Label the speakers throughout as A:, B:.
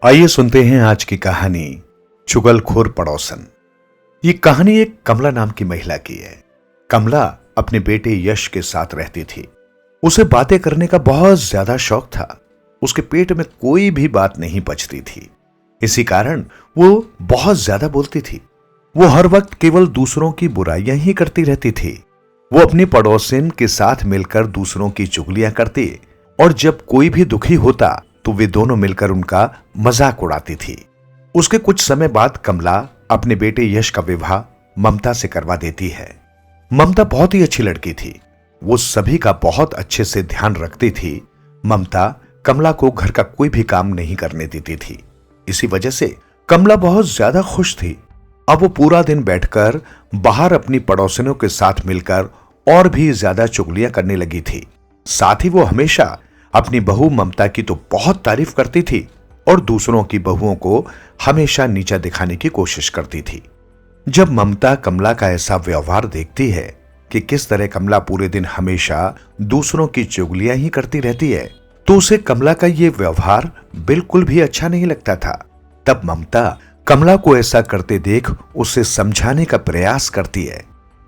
A: आइए सुनते हैं आज की कहानी चुगलखोर पड़ोसन। ये कहानी एक कमला नाम की महिला की है। कमला अपने बेटे यश के साथ रहती थी। उसे बातें करने का बहुत ज्यादा शौक था। उसके पेट में कोई भी बात नहीं पचती थी। इसी कारण वो बहुत ज्यादा बोलती थी। वो हर वक्त केवल दूसरों की बुराइयां ही करती रहती थी। वो अपनी पड़ोसिन के साथ मिलकर दूसरों की चुगलियां करती और जब कोई भी दुखी होता तो वे दोनों मिलकर उनका मजाक उड़ाती थी। उसके कुछ समय बाद कमला अपने बेटे यश का विवाह ममता से करवा देती है। ममता बहुत ही अच्छी लड़की थी। वो सभी का बहुत अच्छे से ध्यान रखती थी। ममता कमला को घर का कोई भी काम नहीं करने देती थी। इसी वजह से कमला बहुत ज्यादा खुश थी। अब वो पूरा दिन बैठकर बाहर अपनी पड़ोसिनों के साथ मिलकर और भी ज्यादा चुगलियां करने लगी थी। साथ ही वो हमेशा अपनी बहू ममता की तो बहुत तारीफ करती थी और दूसरों की बहुओं को हमेशा नीचा दिखाने की कोशिश करती थी। जब ममता कमला का ऐसा व्यवहार देखती है कि किस तरह कमला पूरे दिन हमेशा दूसरों की चुगलियां ही करती रहती है, तो उसे कमला का ये व्यवहार बिल्कुल भी अच्छा नहीं लगता था। तब ममता कमला को ऐसा करते देख उसे समझाने का प्रयास करती है।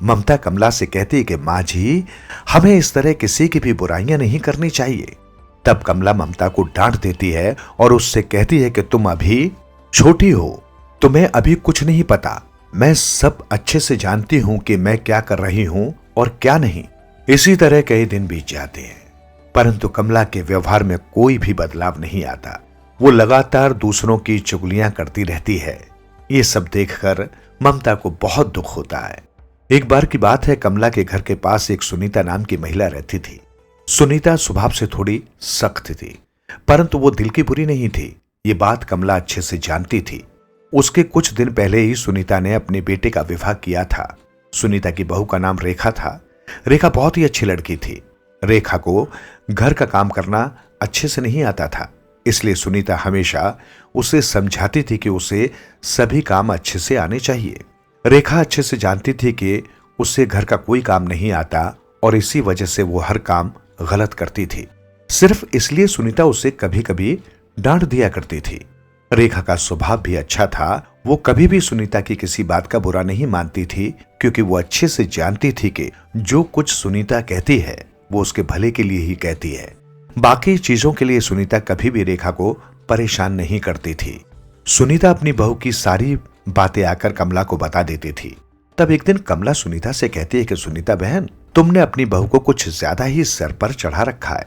A: ममता कमला से कहती है कि मां जी, हमें इस तरह किसी की भी बुराइयां नहीं करनी चाहिए। तब कमला ममता को डांट देती है और उससे कहती है कि तुम अभी छोटी हो, तुम्हें अभी कुछ नहीं पता। मैं सब अच्छे से जानती हूं कि मैं क्या कर रही हूं और क्या नहीं। इसी तरह कई दिन बीत जाते हैं, परंतु कमला के व्यवहार में कोई भी बदलाव नहीं आता। वो लगातार दूसरों की चुगलियां करती रहती है। ये सब देखकर ममता को बहुत दुख होता है। एक बार की बात है, कमला के घर के पास एक सुनीता नाम की महिला रहती थी। सुनीता स्वभाव से थोड़ी सख्त थी, परंतु वो दिल की बुरी नहीं थी। ये बात कमला अच्छे से जानती थी। उसके कुछ दिन पहले ही सुनीता ने अपने बेटे का विवाह किया था। सुनीता की बहू का नाम रेखा था। रेखा बहुत ही अच्छी लड़की थी। रेखा को घर का काम करना अच्छे से नहीं आता था, इसलिए सुनीता हमेशा उसे समझाती थी कि उसे सभी काम अच्छे से आने चाहिए। रेखा अच्छे से जानती थी कि उससे घर का कोई काम नहीं आता और इसी वजह से वो हर काम गलत करती थी। सिर्फ इसलिए सुनीता उसे कभी कभी डांट दिया करती थी। रेखा का स्वभाव भी अच्छा था। वो कभी भी सुनीता की किसी बात का बुरा नहीं मानती थी, क्योंकि वो अच्छे से जानती थी कि जो कुछ सुनीता कहती है वो उसके भले के लिए ही कहती है। बाकी चीजों के लिए सुनीता कभी भी रेखा को परेशान नहीं करती थी। सुनीता अपनी बहू की सारी बातें आकर कमला को बता देती थी। तब एक दिन कमला सुनीता से कहती है कि सुनीता बहन, तुमने अपनी बहू को कुछ ज्यादा ही सर पर चढ़ा रखा है।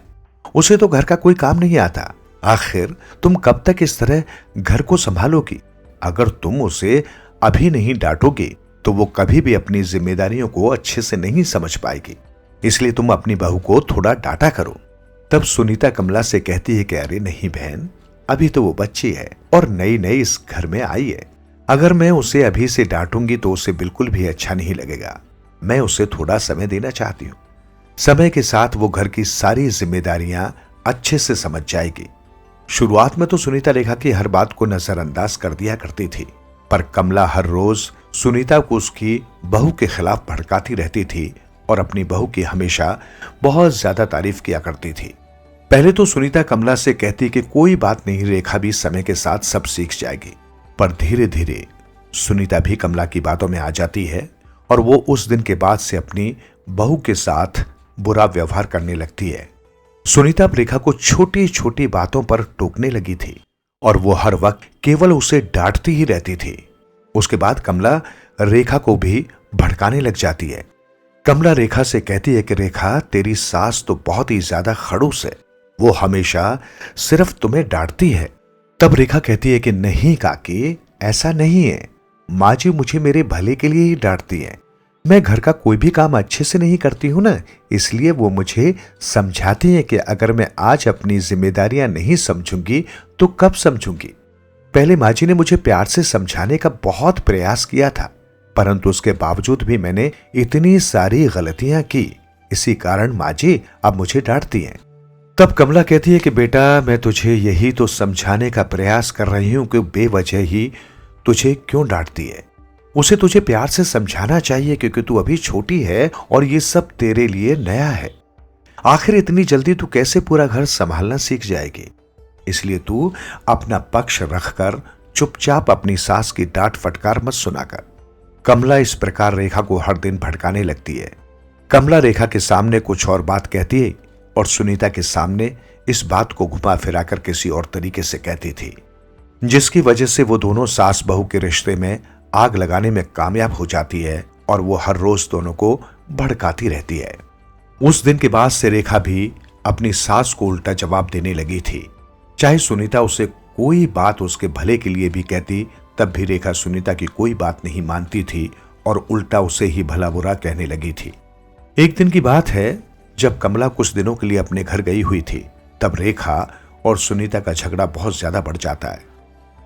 A: उसे तो घर का कोई काम नहीं आता। आखिर तुम कब तक इस तरह घर को संभालोगी? अगर तुम उसे अभी नहीं डांटोगे तो वो कभी भी अपनी जिम्मेदारियों को अच्छे से नहीं समझ पाएगी। इसलिए तुम अपनी बहू को थोड़ा डांटा करो। तब सुनीता कमला से कहती है कि अरे नहीं बहन, अभी तो वो बच्ची है और नई नई इस घर में आई है। अगर मैं उसे अभी से डांटूंगी तो उसे बिल्कुल भी अच्छा नहीं लगेगा। मैं उसे थोड़ा समय देना चाहती हूं। समय के साथ वो घर की सारी जिम्मेदारियां अच्छे से समझ जाएगी। शुरुआत में तो सुनीता रेखा की हर बात को नजरअंदाज कर दिया करती थी, पर कमला हर रोज सुनीता को उसकी बहू के खिलाफ भड़काती रहती थी और अपनी बहू की हमेशा बहुत ज्यादा तारीफ किया करती थी। पहले तो सुनीता कमला से कहती कि कोई बात नहीं, रेखा भी समय के साथ सब सीख जाएगी। पर धीरे धीरे सुनीता भी कमला की बातों में आ जाती है और वो उस दिन के बाद से अपनी बहू के साथ बुरा व्यवहार करने लगती है। सुनीता अब रेखा को छोटी छोटी बातों पर टोकने लगी थी और वो हर वक्त केवल उसे डांटती ही रहती थी। उसके बाद कमला रेखा को भी भड़काने लग जाती है। कमला रेखा से कहती है कि रेखा, तेरी सास तो बहुत ही ज्यादा खड़ूस है। वो हमेशा सिर्फ तुम्हें डांटती है। तब रेखा कहती है कि नहीं काकी, ऐसा नहीं है। माँ जी मुझे मेरे भले के लिए ही डांटती है। मैं घर का कोई भी काम अच्छे से नहीं करती हूं ना, इसलिए वो मुझे समझाती है कि अगर मैं आज अपनी जिम्मेदारियां नहीं समझूंगी तो कब समझूंगी। पहले माँ जी ने मुझे प्यार से समझाने का बहुत प्रयास किया था, परंतु उसके बावजूद भी मैंने इतनी सारी गलतियां की। इसी कारण माँ जी अब मुझे डांटती हैं। तब कमला कहती है कि बेटा, मैं तुझे यही तो समझाने का प्रयास कर रही हूं कि बेवजह ही तुझे क्यों डांटती है। उसे तुझे प्यार से समझाना चाहिए, क्योंकि तू अभी छोटी है और ये सब तेरे लिए नया है। आखिर इतनी जल्दी तू कैसे पूरा घर संभालना सीख जाएगी? इसलिए तू अपना पक्ष रखकर चुपचाप अपनी सास की डांट फटकार मत सुनाकर। कमला इस प्रकार रेखा को हर दिन भड़काने लगती है। कमला रेखा के सामने कुछ और बात कहती है और सुनीता के सामने इस बात को घुमा फिराकर किसी और तरीके से कहती थी, जिसकी वजह से वो दोनों सास बहू के रिश्ते में आग लगाने में कामयाब हो जाती है और वो हर रोज दोनों को भड़काती रहती है। उस दिन के बाद से रेखा भी अपनी सास को उल्टा जवाब देने लगी थी। चाहे सुनीता उसे कोई बात उसके भले के लिए भी कहती, तब भी रेखा सुनीता की कोई बात नहीं मानती थी और उल्टा उसे ही भला बुरा कहने लगी थी। एक दिन की बात है, जब कमला कुछ दिनों के लिए अपने घर गई हुई थी, तब रेखा और सुनीता का झगड़ा बहुत ज्यादा बढ़ जाता है।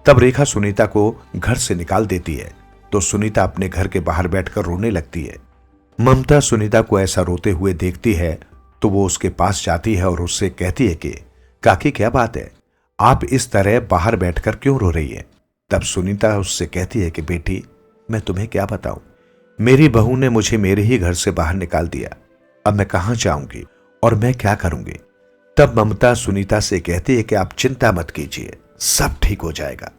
A: तब रेखा सुनीता को घर से निकाल देती है तो सुनीता अपने घर के बाहर बैठकर रोने लगती है। ममता सुनीता को ऐसा रोते हुए देखती है तो वो उसके पास जाती है और उससे कहती है कि काकी क्या बात है, आप इस तरह बाहर बैठकर क्यों रो रही है। तब सुनीता उससे कहती है कि बेटी, मैं तुम्हें क्या बताऊं, मेरी बहू ने मुझे मेरे ही घर से बाहर निकाल दिया। अब मैं कहां जाऊंगी और मैं क्या करूंगी। तब ममता सुनीता से कहती है कि आप चिंता मत कीजिए, सब ठीक हो जाएगा।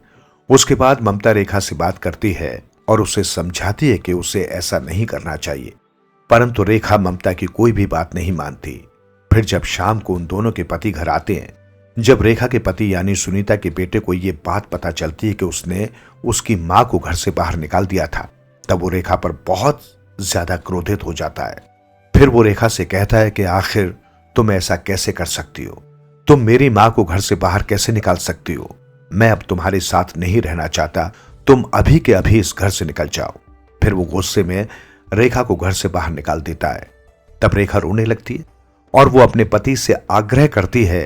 A: उसके बाद ममता रेखा से बात करती है और उसे समझाती है कि उसे ऐसा नहीं करना चाहिए, परंतु रेखा ममता की कोई भी बात नहीं मानती। फिर जब शाम को उन दोनों के पति घर आते हैं, जब रेखा के पति यानी सुनीता के बेटे को यह बात पता चलती है कि उसने उसकी मां को घर से बाहर निकाल दिया था, तब वो रेखा पर बहुत ज्यादा क्रोधित हो जाता है। फिर वो रेखा से कहता है कि आखिर तुम ऐसा कैसे कर सकती हो, तुम मेरी मां को घर से बाहर कैसे निकाल सकती हो। मैं अब तुम्हारे साथ नहीं रहना चाहता, तुम अभी के अभी इस घर से निकल जाओ। फिर वो गुस्से में रेखा को घर से बाहर निकाल देता है। तब रेखा रोने लगती है और वो अपने पति से आग्रह करती है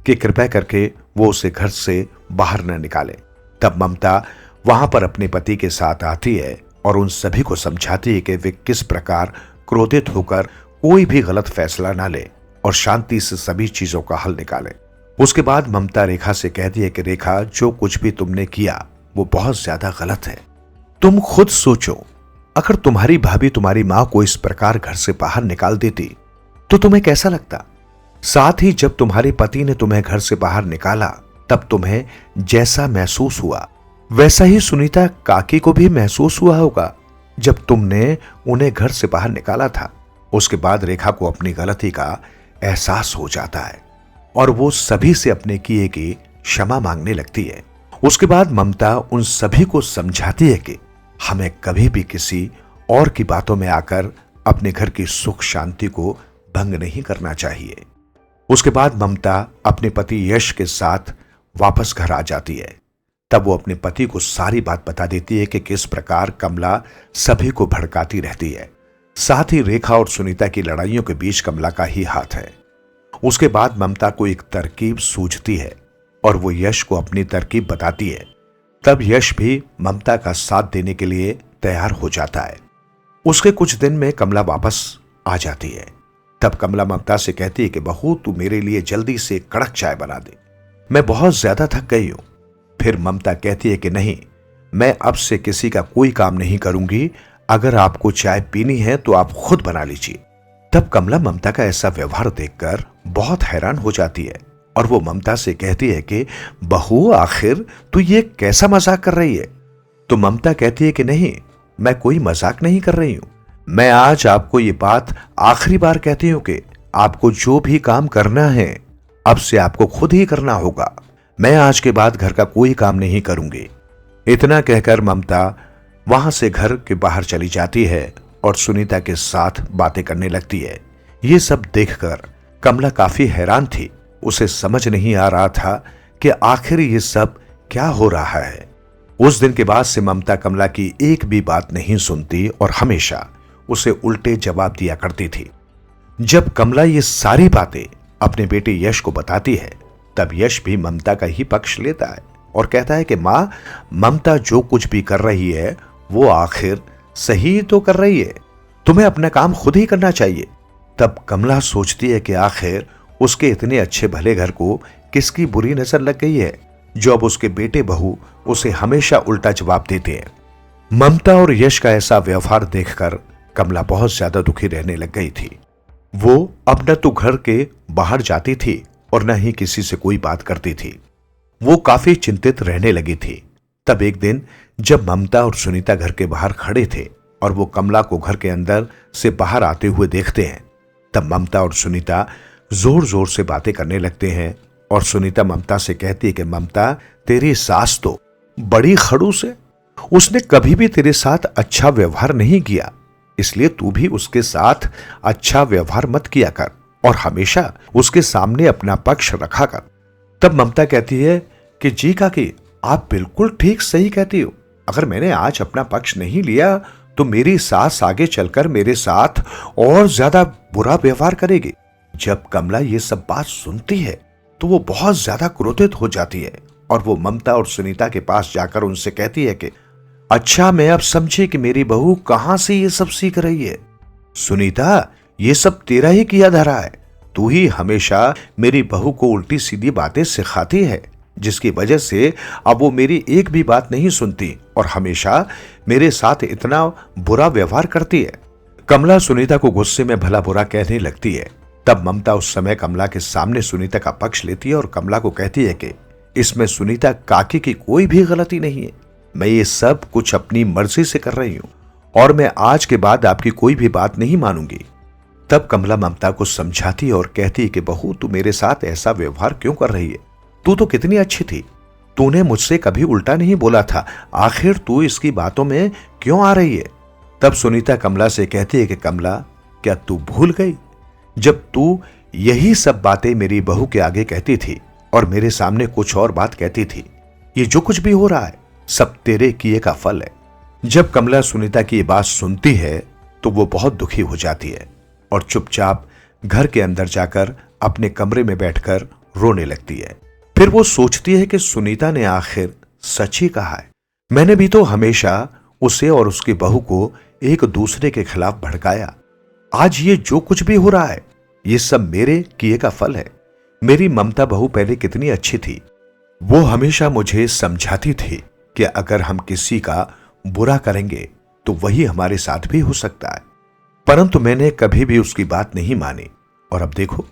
A: कि कृपया करके वो उसे घर से बाहर न निकाले। तब ममता वहां पर अपने पति के साथ आती है और उन सभी को समझाती है कि वे किस प्रकार क्रोधित होकर कोई भी गलत फैसला ना ले और शांति से सभी चीजों का हल निकाले। उसके बाद ममता रेखा से कहती है कि रेखा, जो कुछ भी तुमने किया वो बहुत ज्यादा गलत है। तुम खुद सोचो, अगर तुम्हारी भाभी तुम्हारी मां को इस प्रकार घर से बाहर निकाल देती तो तुम्हें कैसा लगता। साथ ही जब तुम्हारे पति ने तुम्हें घर से बाहर निकाला, तब तुम्हें जैसा महसूस हुआ वैसा ही सुनीता काकी को भी महसूस हुआ होगा जब तुमने उन्हें घर से बाहर निकाला था। उसके बाद रेखा को अपनी गलती का एहसास हो जाता है और वो सभी से अपने किए की क्षमा मांगने लगती है। उसके बाद ममता उन सभी को समझाती है कि हमें कभी भी किसी और की बातों में आकर अपने घर की सुख शांति को भंग नहीं करना चाहिए। उसके बाद ममता अपने पति यश के साथ वापस घर आ जाती है। तब वो अपने पति को सारी बात बता देती है कि किस प्रकार कमला सभी को भड़काती रहती है। साथ ही रेखा और सुनीता की लड़ाइयों के बीच कमला का ही हाथ है। उसके बाद ममता को एक तरकीब सूझती है और वो यश को अपनी तरकीब बताती है। तब यश भी ममता का साथ देने के लिए तैयार हो जाता है। उसके कुछ दिन में कमला वापस आ जाती है। तब कमला ममता से कहती है कि बहू, तू मेरे लिए जल्दी से कड़क चाय बना दे, मैं बहुत ज्यादा थक गई हूं। फिर ममता कहती है कि नहीं, मैं अब से किसी का कोई काम नहीं करूंगी, अगर आपको चाय पीनी है तो आप खुद बना लीजिए। तब कमला ममता का ऐसा व्यवहार देखकर बहुत हैरान हो जाती है और वो ममता से कहती है कि बहू, आखिर तू ये कैसा मजाक कर रही है। तो ममता कहती है कि नहीं, मैं कोई मजाक नहीं कर रही हूं, मैं आज आपको ये बात आखिरी बार कहती हूं कि आपको जो भी काम करना है अब से आपको खुद ही करना होगा। मैं आज के बाद घर का कोई काम नहीं करूंगी। इतना कहकर ममता वहां से घर के बाहर चली जाती है और सुनीता के साथ बातें करने लगती है। ये सब देखकर कमला काफी हैरान थी। उसे समझ नहीं आ रहा था कि आखिर ये सब क्या हो रहा है। उस दिन के बाद से ममता कमला की एक भी बात नहीं सुनती और हमेशा उसे उल्टे जवाब दिया करती थी। जब कमला ये सारी बातें अपने बेटे यश को बताती है, तब यश भी ममता का ही पक्ष लेता है और कहता है कि मां, ममता जो कुछ भी कर रही है वो आखिर सही तो कर रही है, तुम्हें अपना काम खुद ही करना चाहिए। तब कमला सोचती है कि आखिर उसके इतने अच्छे भले घर को किसकी बुरी नजर लग गई है जो अब उसके बेटे बहू उसे हमेशा उल्टा जवाब देते हैं। ममता और यश का ऐसा व्यवहार देखकर कमला बहुत ज्यादा दुखी रहने लग गई थी। वो अब न तो घर के बाहर जाती थी और न ही किसी से कोई बात करती थी। वो काफी चिंतित रहने लगी थी। तब एक दिन जब ममता और सुनीता घर के बाहर खड़े थे और वो कमला को घर के अंदर से बाहर आते हुए देखते हैं, तब ममता और सुनीता जोर जोर से बातें करने लगते हैं। और सुनीता ममता से कहती है कि ममता, तेरी सास तो बड़ी खड़ूस है, उसने कभी भी तेरे साथ अच्छा व्यवहार नहीं किया, इसलिए तू भी उसके साथ अच्छा व्यवहार मत किया कर और हमेशा उसके सामने अपना पक्ष रखा कर। तब ममता कहती है कि जी काकी, आप बिल्कुल ठीक सही कहती हो, अगर मैंने आज अपना पक्ष नहीं लिया तो मेरी सास आगे चलकर मेरे साथ और ज्यादा बुरा व्यवहार करेगी। जब कमला ये सब बात सुनती है तो वो बहुत ज्यादा क्रोधित हो जाती है और वो ममता और सुनीता के पास जाकर उनसे कहती है कि अच्छा, मैं अब समझी कि मेरी बहू कहां से ये सब सीख रही है। सुनीता, ये सब तेरा ही किया धरा है, तू ही हमेशा मेरी बहू को उल्टी सीधी बातें सिखाती है, जिसकी वजह से अब वो मेरी एक भी बात नहीं सुनती और हमेशा मेरे साथ इतना बुरा व्यवहार करती है। कमला सुनीता को गुस्से में भला बुरा कहने लगती है। तब ममता उस समय कमला के सामने सुनीता का पक्ष लेती है और कमला को कहती है कि इसमें सुनीता काकी की कोई भी गलती नहीं है, मैं ये सब कुछ अपनी मर्जी से कर रही हूं और मैं आज के बाद आपकी कोई भी बात नहीं मानूंगी। तब कमला ममता को समझाती है और कहती है कि बहू, तू मेरे साथ ऐसा व्यवहार क्यों कर रही है, तू तो कितनी अच्छी थी, तूने मुझसे कभी उल्टा नहीं बोला था, आखिर तू इसकी बातों में क्यों आ रही है। तब सुनीता कमला से कहती है कि कमला, क्या तू भूल गई जब तू यही सब बातें मेरी बहू के आगे कहती थी और मेरे सामने कुछ और बात कहती थी, ये जो कुछ भी हो रहा है सब तेरे किए का फल है। जब कमला सुनीता की ये बात सुनती है तो वो बहुत दुखी हो जाती है और चुपचाप घर के अंदर जाकर अपने कमरे में बैठकर रोने लगती है। फिर वो सोचती है कि सुनीता ने आखिर सच ही कहा है, मैंने भी तो हमेशा उसे और उसकी बहू को एक दूसरे के खिलाफ भड़काया, आज ये जो कुछ भी हो रहा है ये सब मेरे किए का फल है। मेरी ममता बहू पहले कितनी अच्छी थी, वो हमेशा मुझे समझाती थी कि अगर हम किसी का बुरा करेंगे तो वही हमारे साथ भी हो सकता है, परंतु मैंने कभी भी उसकी बात नहीं मानी और अब देखो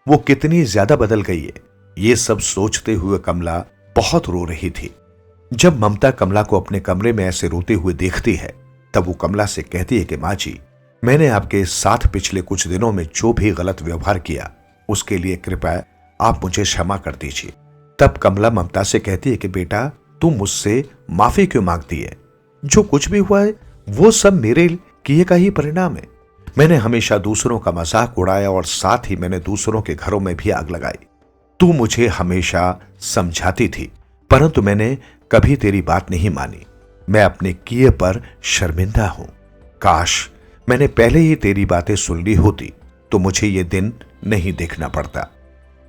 A: वो कितनी ज्यादा बदल गई है। ये सब सोचते हुए कमला बहुत रो रही थी। जब ममता कमला को अपने कमरे में ऐसे रोते हुए देखती है तब वो कमला से कहती है कि माँ जी, मैंने आपके साथ पिछले कुछ दिनों में जो भी गलत व्यवहार किया उसके लिए कृपया आप मुझे क्षमा कर दीजिए। तब कमला ममता से कहती है कि बेटा, तू मुझसे माफी क्यों मांगती है, जो कुछ भी हुआ है वो सब मेरे किए का ही परिणाम है। मैंने हमेशा दूसरों का मजाक उड़ाया और साथ ही मैंने दूसरों के घरों में भी आग लगाई। तू मुझे हमेशा समझाती थी परंतु मैंने कभी तेरी बात नहीं मानी, मैं अपने किए पर शर्मिंदा हूं। काश मैंने पहले ही तेरी बातें सुन ली होती तो मुझे ये दिन नहीं देखना पड़ता।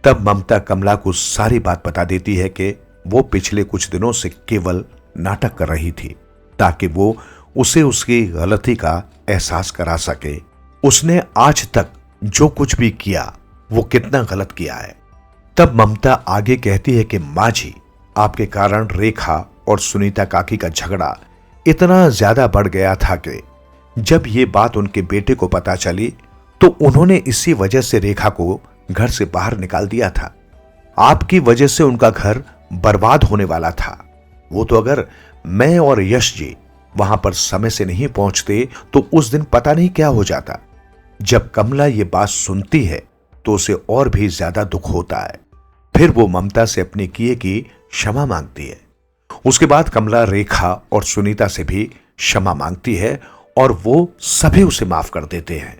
A: तब ममता कमला को सारी बात बता देती है कि वो पिछले कुछ दिनों से केवल नाटक कर रही थी ताकि वो उसे उसकी गलती का एहसास करा सके। उसने आज तक जो कुछ भी किया वो कितना गलत किया है। तब ममता आगे कहती है कि माँ जी, आपके कारण रेखा और सुनीता काकी का झगड़ा इतना ज्यादा बढ़ गया था कि जब ये बात उनके बेटे को पता चली तो उन्होंने इसी वजह से रेखा को घर से बाहर निकाल दिया था। आपकी वजह से उनका घर बर्बाद होने वाला था। वो तो अगर मैं और यश जी वहां पर समय से नहीं पहुंचते तो उस दिन पता नहीं क्या हो जाता। जब कमला ये बात सुनती है तो उसे और भी ज्यादा दुख होता है। फिर वो ममता से अपने किए की क्षमा मांगती है। उसके बाद कमला रेखा और सुनीता से भी क्षमा मांगती है और वो सभी उसे माफ कर देते हैं।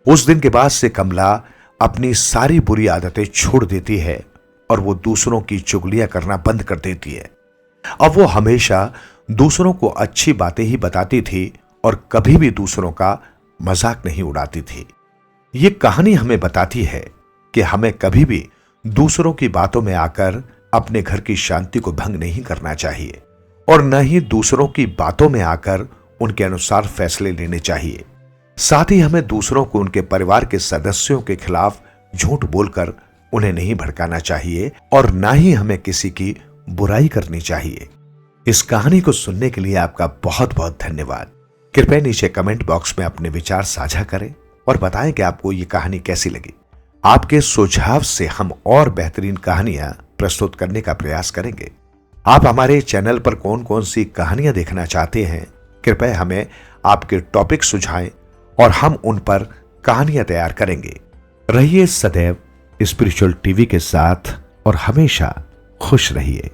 A: उस दिन के बाद से कमला अपनी सारी बुरी आदतें छोड़ देती है और वो दूसरों की चुगलियां करना बंद कर देती है। अब वो हमेशा दूसरों को अच्छी बातें ही बताती थी और कभी भी दूसरों का मजाक नहीं उड़ाती थी। ये कहानी हमें बताती है कि हमें कभी भी दूसरों की बातों में आकर अपने घर की शांति को भंग नहीं करना चाहिए और न ही दूसरों की बातों में आकर उनके अनुसार फैसले लेने चाहिए। साथ ही हमें दूसरों को उनके परिवार के सदस्यों के खिलाफ झूठ बोलकर उन्हें नहीं भड़काना चाहिए और ना ही हमें किसी की बुराई करनी चाहिए। इस कहानी को सुनने के लिए आपका बहुत बहुत धन्यवाद। कृपया नीचे कमेंट बॉक्स में अपने विचार साझा करें और बताएं कि आपको ये कहानी कैसी लगी। आपके सुझाव से हम और बेहतरीन कहानियां प्रस्तुत करने का प्रयास करेंगे। आप हमारे चैनल पर कौन कौन सी कहानियां देखना चाहते हैं, कृपया हमें आपके टॉपिक सुझाएं और हम उन पर कहानियां तैयार करेंगे। रहिए सदैव स्पिरिचुअल टीवी के साथ और हमेशा खुश रहिए।